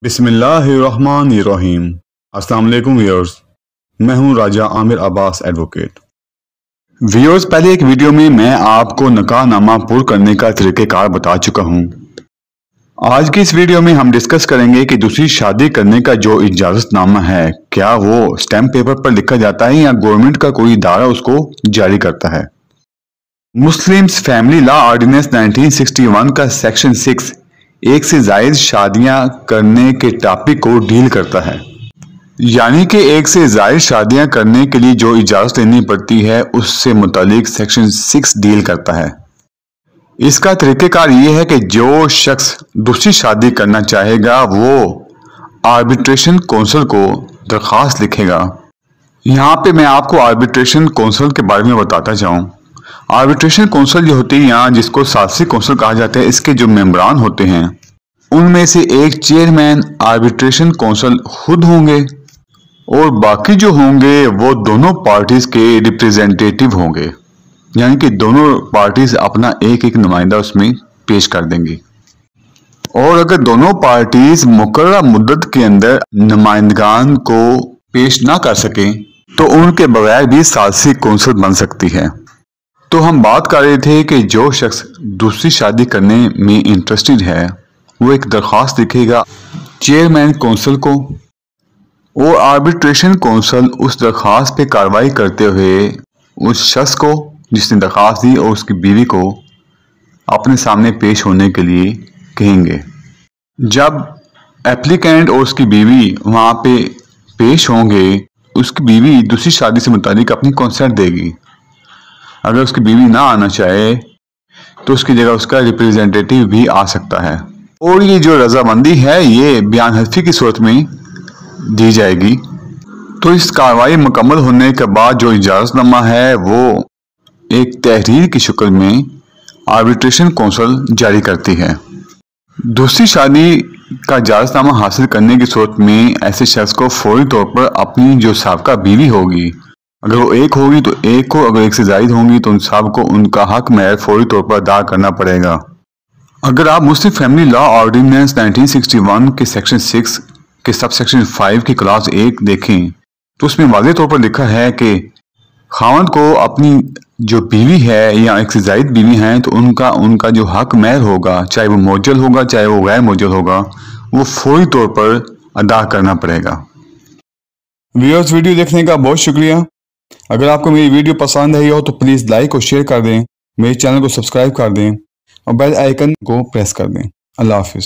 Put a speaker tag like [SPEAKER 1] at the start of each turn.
[SPEAKER 1] बिस्मिल्लाहिर्रहमानिर्रहीम। अस्सलाम वालेकुम व्यूअर्स, मैं हूं राजा आमिर अब्बास एडवोकेट। व्यूअर्स, पहले एक वीडियो में मैं आपको निकाहनामा पुर करने का तरीक़ेकार बता चुका हूं। आज की इस वीडियो में हम डिस्कस करेंगे कि दूसरी शादी करने का जो इजाज़तनामा है, क्या वो स्टैम्प पेपर पर लिखा जाता है या गवर्नमेंट का कोई इदारा उसको जारी करता है। मुस्लिम्स फैमिली लॉ ऑर्डिनेंस 1961 का सेक्शन 6 एक से ज़ायद शादियां करने के टॉपिक को डील करता है, यानी कि एक से ज़ायद शादियां करने के लिए जो इजाज़त लेनी पड़ती है उससे मुतालिक सेक्शन 6 डील करता है। इसका तरीक़ेकार ये है कि जो शख्स दूसरी शादी करना चाहेगा वो आर्बिट्रेशन कौंसिल को दरख्वास्त लिखेगा। यहाँ पे मैं आपको आर्बिट्रेशन कौंसिल के बारे में बताता जाऊँ। आर्बिट्रेशन कौंसिल जो होती है यहाँ, जिसको सालसी कौंसिल कहा जाता है, इसके जो मेंबरान होते हैं उनमें से एक चेयरमैन आर्बिट्रेशन कौंसिल खुद होंगे और बाकी जो होंगे वो दोनों पार्टीज के रिप्रेजेंटेटिव होंगे, यानी कि दोनों पार्टीज अपना एक एक नुमाइंदा उसमें पेश कर देंगी। और अगर दोनों पार्टीज मुकर्रर मुद्दत के अंदर नुमाइंदगान को पेश ना कर सकें तो उनके बगैर भी सालसी कौंसिल बन सकती है। तो हम बात कर रहे थे कि जो शख्स दूसरी शादी करने में इंटरेस्टेड है वो एक दरख्वास्त लिखेगा चेयरमैन कौंसिल को, और आर्बिट्रेशन कौंसिल उस दरख्वास्त पे कार्रवाई करते हुए उस शख्स को जिसने दरख्वास्त दी और उसकी बीवी को अपने सामने पेश होने के लिए कहेंगे। जब एप्लीकेंट और उसकी बीवी वहाँ पे पेश होंगे, उसकी बीवी दूसरी शादी से मुतालिक अपनी कंसेंट देगी। अगर उसकी बीवी ना आना चाहे तो उसकी जगह उसका रिप्रेजेंटेटिव भी आ सकता है, और ये जो रजामंदी है ये बयान हल्फी की सूरत में दी जाएगी। तो इस कार्रवाई मुकम्मल होने के बाद जो इजाज़तनामा है वो एक तहरीर की शक्ल में आर्बिट्रेशन कौंसिल जारी करती है। दूसरी शादी का इजाज़तनामा हासिल करने की सूरत में ऐसे शख्स को फौरी तौर पर अपनी जो साबका बीवी होगी, अगर वो एक होगी तो एक को, अगर एक से ज़ायद होंगी तो उन सब को उनका हक महर फौरी तौर पर अदा करना पड़ेगा। अगर आप मुस्लिम फैमिली लॉ ऑर्डिनेंस 1961 के सेक्शन 6 के सब सेक्शन 5 की क्लास 1 देखें तो उसमें वाज़ेह तौर पर लिखा है कि खावंद को अपनी जो बीवी है या एक से ज़ायद बीवी हैं तो उनका जो हक महर होगा, चाहे वो मोजल होगा चाहे वो गैर मोजल होगा, वो फौरी तौर पर अदा करना पड़ेगा। व्यूअर्स, वीडियो देखने का बहुत शुक्रिया। अगर आपको मेरी वीडियो पसंद आई हो तो प्लीज़ लाइक और शेयर कर दें, मेरे चैनल को सब्सक्राइब कर दें और बेल आइकन को प्रेस कर दें। अल्लाह हाफिज़।